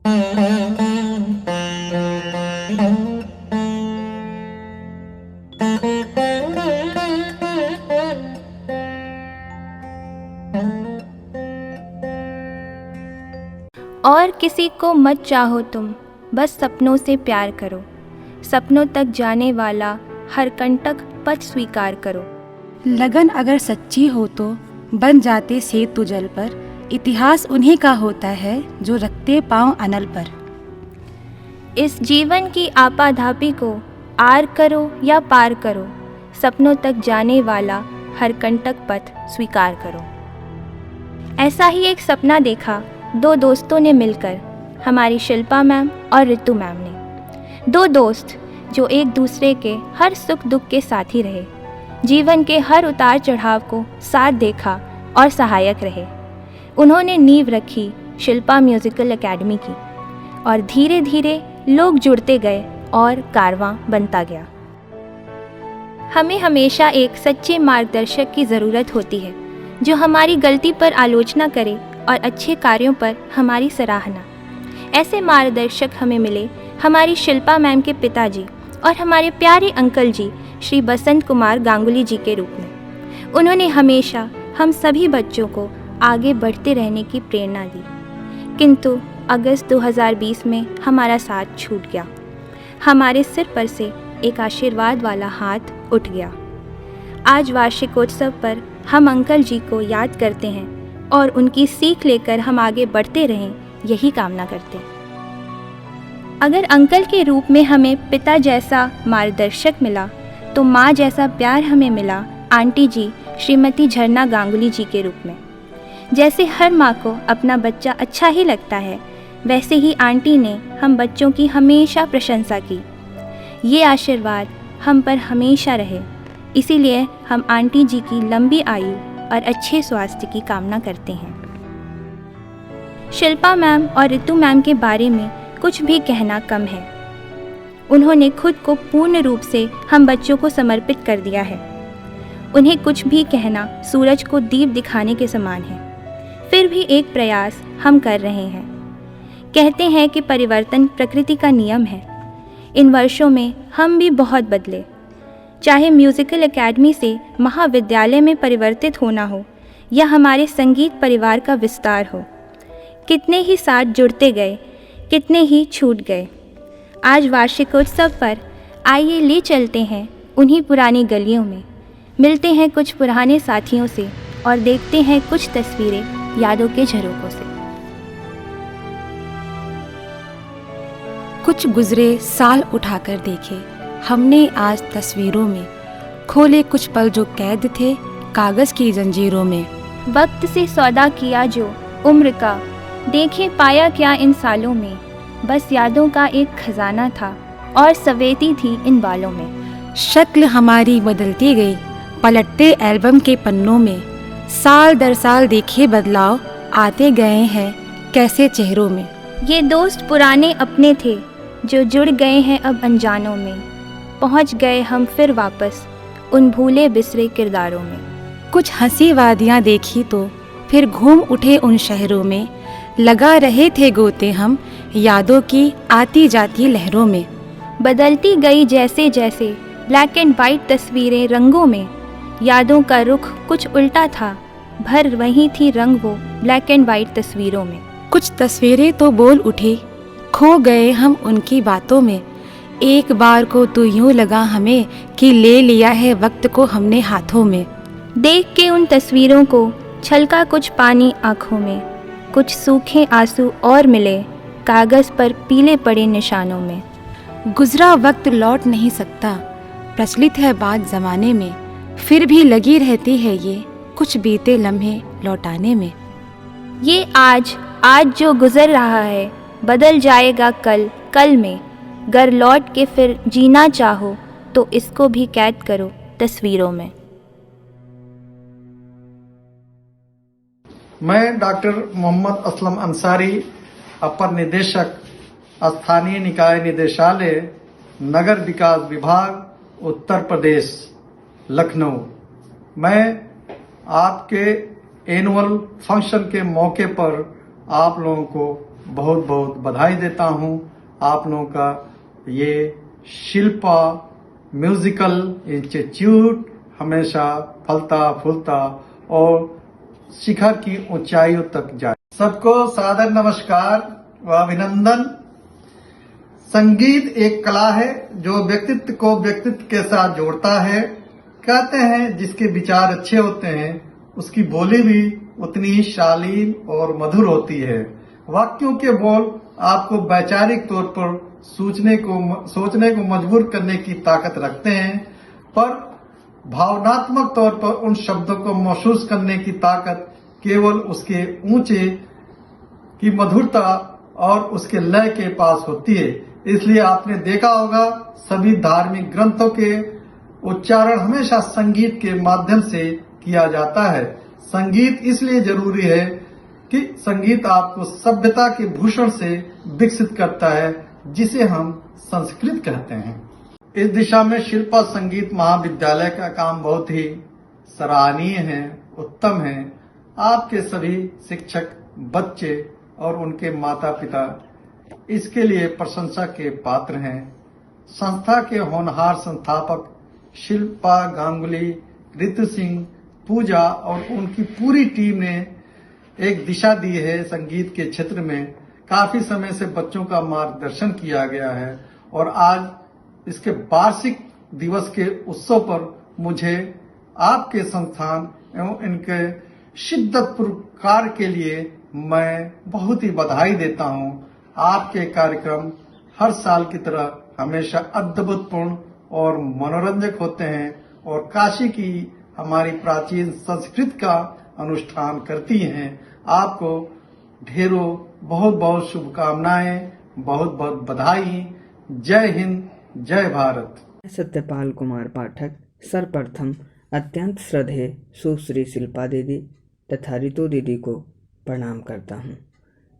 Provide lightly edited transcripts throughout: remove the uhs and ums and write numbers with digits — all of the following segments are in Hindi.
और किसी को मत चाहो तुम, बस सपनों से प्यार करो। सपनों तक जाने वाला हर कंटक पथ स्वीकार करो। लगन अगर सच्ची हो तो बन जाते सेतु जल पर। इतिहास उन्हीं का होता है जो रखते पांव अनल पर। इस जीवन की आपाधापी को आर करो या पार करो। सपनों तक जाने वाला हर कंटक पथ स्वीकार करो। ऐसा ही एक सपना देखा दो दोस्तों ने मिलकर, हमारी शिल्पा मैम और ऋतु मैम ने। दो दोस्त जो एक दूसरे के हर सुख दुख के साथी रहे, जीवन के हर उतार चढ़ाव को साथ देखा और सहायक रहे। उन्होंने नींव रखी शिल्पा म्यूजिकल एकेडमी की और धीरे धीरे लोग जुड़ते गए और कारवां बनता गया। हमें हमेशा एक सच्चे मार्गदर्शक की ज़रूरत होती है जो हमारी गलती पर आलोचना करे और अच्छे कार्यों पर हमारी सराहना। ऐसे मार्गदर्शक हमें मिले हमारी शिल्पा मैम के पिताजी और हमारे प्यारे अंकल जी श्री बसंत कुमार गांगुली जी के रूप में। उन्होंने हमेशा हम सभी बच्चों को आगे बढ़ते रहने की प्रेरणा दी। किंतु अगस्त 2020 में हमारा साथ छूट गया। हमारे सिर पर से एक आशीर्वाद वाला हाथ उठ गया। आज वार्षिकोत्सव पर हम अंकल जी को याद करते हैं और उनकी सीख लेकर हम आगे बढ़ते रहें, यही कामना करते हैं। अगर अंकल के रूप में हमें पिता जैसा मार्गदर्शक मिला तो माँ जैसा प्यार हमें मिला आंटी जी श्रीमती झरना गांगुली जी के रूप में। जैसे हर माँ को अपना बच्चा अच्छा ही लगता है, वैसे ही आंटी ने हम बच्चों की हमेशा प्रशंसा की। ये आशीर्वाद हम पर हमेशा रहे, इसीलिए हम आंटी जी की लंबी आयु और अच्छे स्वास्थ्य की कामना करते हैं। शिल्पा मैम और ऋतु मैम के बारे में कुछ भी कहना कम है। उन्होंने खुद को पूर्ण रूप से हम बच्चों को समर्पित कर दिया है। उन्हें कुछ भी कहना सूरज को दीप दिखाने के समान है। फिर भी एक प्रयास हम कर रहे हैं। कहते हैं कि परिवर्तन प्रकृति का नियम है। इन वर्षों में हम भी बहुत बदले। चाहे म्यूज़िकल एकेडमी से महाविद्यालय में परिवर्तित होना हो या हमारे संगीत परिवार का विस्तार हो, कितने ही साथ जुड़ते गए, कितने ही छूट गए। आज वार्षिकोत्सव पर आइए ले चलते हैं उन्हीं पुरानी गलियों में, मिलते हैं कुछ पुराने साथियों से और देखते हैं कुछ तस्वीरें यादों के झरोकों से। कुछ गुजरे साल उठाकर देखे हमने आज तस्वीरों में, खोले कुछ पल जो कैद थे कागज़ की जंजीरों में। वक्त से सौदा किया जो उम्र का, देखे पाया क्या इन सालों में। बस यादों का एक खजाना था और सवेती थी इन बालों में। शक्ल हमारी बदलती गई पलटते एल्बम के पन्नों में। साल दर साल देखे बदलाव आते गए हैं कैसे चेहरों में। ये दोस्त पुराने अपने थे जो जुड़ गए हैं अब अनजानों में। पहुंच गए हम फिर वापस उन भूले बिसरे किरदारों में। कुछ हंसी वादियाँ देखी तो फिर घूम उठे उन शहरों में। लगा रहे थे गोते हम यादों की आती जाती लहरों में। बदलती गई जैसे जैसे ब्लैक एंड वाइट तस्वीरें रंगों में। यादों का रुख कुछ उल्टा था, भर वही थी रंग वो ब्लैक एंड वाइट तस्वीरों में। कुछ तस्वीरें तो बोल उठी, खो गए हम उनकी बातों में। एक बार को तो यूं लगा हमें कि ले लिया है वक्त को हमने हाथों में। देख के उन तस्वीरों को छलका कुछ पानी आँखों में। कुछ सूखे आंसू और मिले कागज़ पर पीले पड़े निशानों में। गुजरा वक्त लौट नहीं सकता, प्रचलित है बात ज़माने में। फिर भी लगी रहती है ये कुछ बीते लम्हे लौटाने में। ये आज जो गुजर रहा है बदल जाएगा कल में। गर लौट के फिर जीना चाहो तो इसको भी कैद करो तस्वीरों में। मैं डॉक्टर मोहम्मद असलम अंसारी, अपर निदेशक स्थानीय निकाय निदेशालय नगर विकास विभाग उत्तर प्रदेश लखनऊ। मैं आपके एनुअल फंक्शन के मौके पर आप लोगों को बहुत बहुत बधाई देता हूं। आप लोगों का ये शिल्पा म्यूजिकल इंस्टीट्यूट हमेशा फलता फूलता और शिखर की ऊंचाइयों तक जाए। सबको सादर नमस्कार व अभिनंदन। संगीत एक कला है जो व्यक्तित्व को व्यक्तित्व के साथ जोड़ता है। कहते हैं जिसके विचार अच्छे होते हैं उसकी बोली भी उतनी ही शालीन और मधुर होती है। वाक्यों के बोल आपको वैचारिक तौर पर सोचने को मजबूर करने की ताकत रखते हैं, पर भावनात्मक तौर पर उन शब्दों को महसूस करने की ताकत केवल उसके ऊंचे की मधुरता और उसके लय के पास होती है। इसलिए आपने देखा होगा सभी धार्मिक ग्रंथों के उच्चारण हमेशा संगीत के माध्यम से किया जाता है। संगीत इसलिए जरूरी है कि संगीत आपको सभ्यता के भूषण से विकसित करता है, जिसे हम संस्कृत कहते हैं। इस दिशा में शिल्पा संगीत महाविद्यालय का काम बहुत ही सराहनीय है, उत्तम है। आपके सभी शिक्षक, बच्चे और उनके माता पिता इसके लिए प्रशंसा के पात्र हैं। संस्था के होनहार संस्थापक शिल्पा गांगुली, ऋतु सिंह, पूजा और उनकी पूरी टीम ने एक दिशा दी है। संगीत के क्षेत्र में काफी समय से बच्चों का मार्गदर्शन किया गया है और आज इसके वार्षिक दिवस के उत्सव पर मुझे आपके संस्थान एवं इनके शिद्दतपूर्व कार्य के लिए मैं बहुत ही बधाई देता हूं। आपके कार्यक्रम हर साल की तरह हमेशा अद्भुतपूर्ण और मनोरंजक होते हैं और काशी की हमारी प्राचीन संस्कृति का अनुष्ठान करती हैं। आपको ढेरों बहुत बहुत शुभकामनाएं, बहुत बहुत बधाई। जय हिंद, जय भारत। सत्यपाल कुमार पाठक सर्वप्रथम अत्यंत श्रद्धेय सुश्री शिल्पा दीदी तथा ऋतु दीदी को प्रणाम करता हूँ,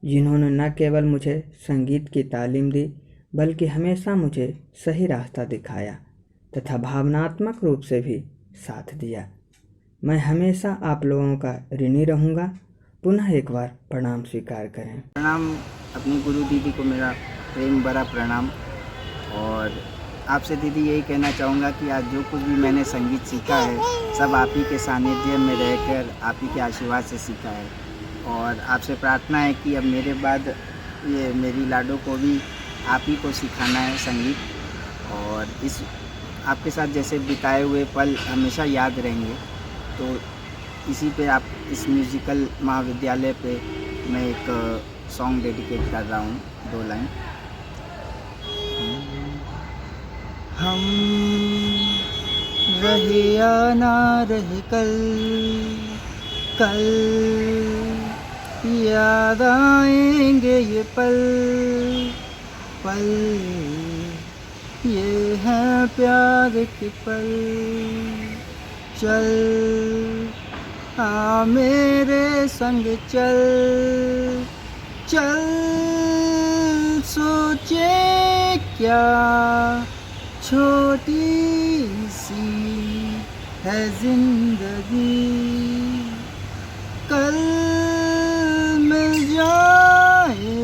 जिन्होंने न केवल मुझे संगीत की तालीम दी बल्कि हमेशा मुझे सही रास्ता दिखाया तथा भावनात्मक रूप से भी साथ दिया। मैं हमेशा आप लोगों का ऋणी रहूँगा। पुनः एक बार प्रणाम स्वीकार करें। प्रणाम। अपनी गुरु दीदी को मेरा प्रेम भरा प्रणाम। और आपसे दीदी यही कहना चाहूँगा कि आज जो कुछ भी मैंने संगीत सीखा है सब आप ही के सानिध्य में रहकर आप ही के आशीर्वाद से सीखा है। और आपसे प्रार्थना है कि अब मेरे बाद ये मेरी लाडो को भी आप ही को सिखाना है संगीत, और इस आपके साथ जैसे बिताए हुए पल हमेशा याद रहेंगे। तो इसी पे आप इस म्यूज़िकल महाविद्यालय पे मैं एक सॉन्ग डेडिकेट कर रहा हूँ, 2 लाइन। हम रहे या ना रहे कल, कल याद आएंगे ये पल, पल ये हैं प्यार के पल। चल आ मेरे संग चल, चल सोचे क्या छोटी सी है जिंदगी, कल मिल जाए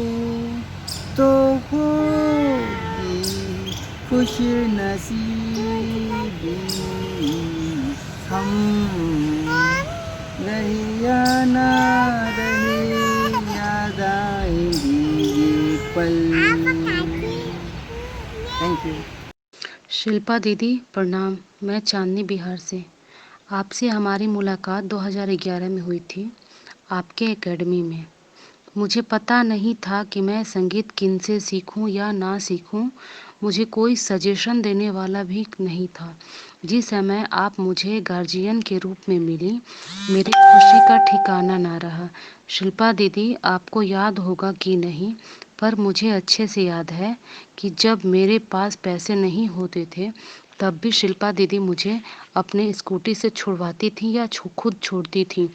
तो होगी खुश नसीबी। हम रहे या ना रहे याद आएंगी ये पल। Thank you. शिल्पा दीदी प्रणाम। मैं चांदनी बिहार से। आपसे हमारी मुलाकात 2011 में हुई थी आपके एकेडमी में। मुझे पता नहीं था कि मैं संगीत किन से सीखूं या ना सीखूं। मुझे कोई सजेशन देने वाला भी नहीं था। जिस समय आप मुझे गार्जियन के रूप में मिली, मेरी खुशी का ठिकाना ना रहा। शिल्पा दीदी, आपको याद होगा कि नहीं, पर मुझे अच्छे से याद है कि जब मेरे पास पैसे नहीं होते थे तब भी शिल्पा दीदी मुझे अपने स्कूटी से छुड़वाती थी या खुद छोड़ती थी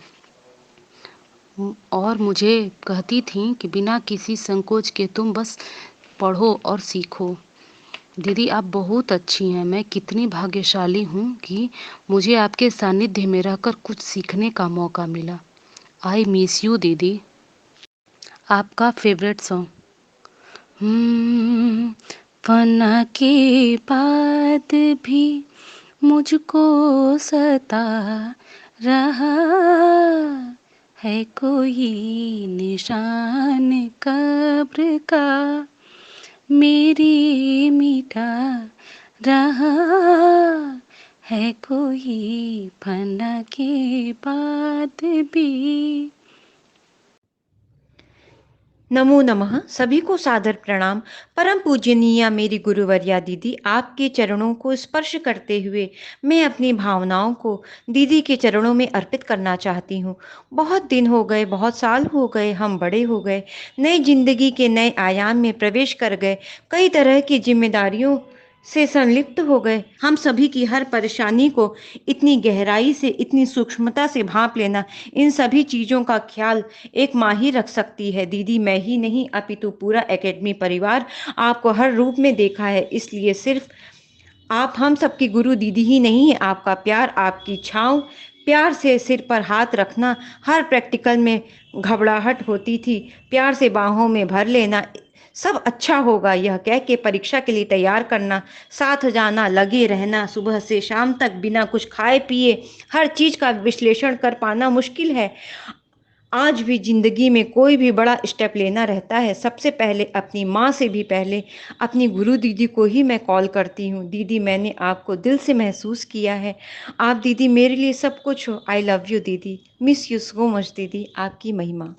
और मुझे कहती थी कि बिना किसी संकोच के तुम बस पढ़ो और सीखो। दीदी, आप बहुत अच्छी हैं। मैं कितनी भाग्यशाली हूँ कि मुझे आपके सानिध्य में रहकर कुछ सीखने का मौका मिला। आई मिस यू दीदी। आपका फेवरेट सॉन्ग। फना के बाद भी मुझको सता रहा है कोई निशान कब्र का, मेरी मिटा रहा है कोई फना के बाद भी। नमो नमः। सभी को सादर प्रणाम। परम पूजनीय मेरी गुरुवर्या दीदी, आपके चरणों को स्पर्श करते हुए मैं अपनी भावनाओं को दीदी के चरणों में अर्पित करना चाहती हूँ। बहुत दिन हो गए, बहुत साल हो गए, हम बड़े हो गए, नई जिंदगी के नए आयाम में प्रवेश कर गए, कई तरह की जिम्मेदारियों से संलिप्त हो गए। हम सभी की हर परेशानी को इतनी गहराई से, इतनी सूक्ष्मता से भांप लेना, इन सभी चीज़ों का ख्याल एक माँ ही रख सकती है दीदी, मैं ही नहीं अपितु पूरा एकेडमी परिवार आपको हर रूप में देखा है। इसलिए सिर्फ आप हम सबकी गुरु दीदी ही नहीं है, आपका प्यार, आपकी छाँव, प्यार से सिर पर हाथ रखना, हर प्रैक्टिकल में घबराहट होती थी, प्यार से बाहों में भर लेना, सब अच्छा होगा यह कह के परीक्षा के लिए तैयार करना, साथ जाना, लगे रहना, सुबह से शाम तक बिना कुछ खाए पिए हर चीज़ का विश्लेषण कर पाना मुश्किल है। आज भी ज़िंदगी में कोई भी बड़ा स्टेप लेना रहता है, सबसे पहले अपनी माँ से भी पहले अपनी गुरु दीदी को ही मैं कॉल करती हूँ। दीदी, मैंने आपको दिल से महसूस किया है, आप दीदी मेरे लिए सब कुछ हो। आई लव यू दीदी, मिस यू सो मच दीदी, आपकी महिमा।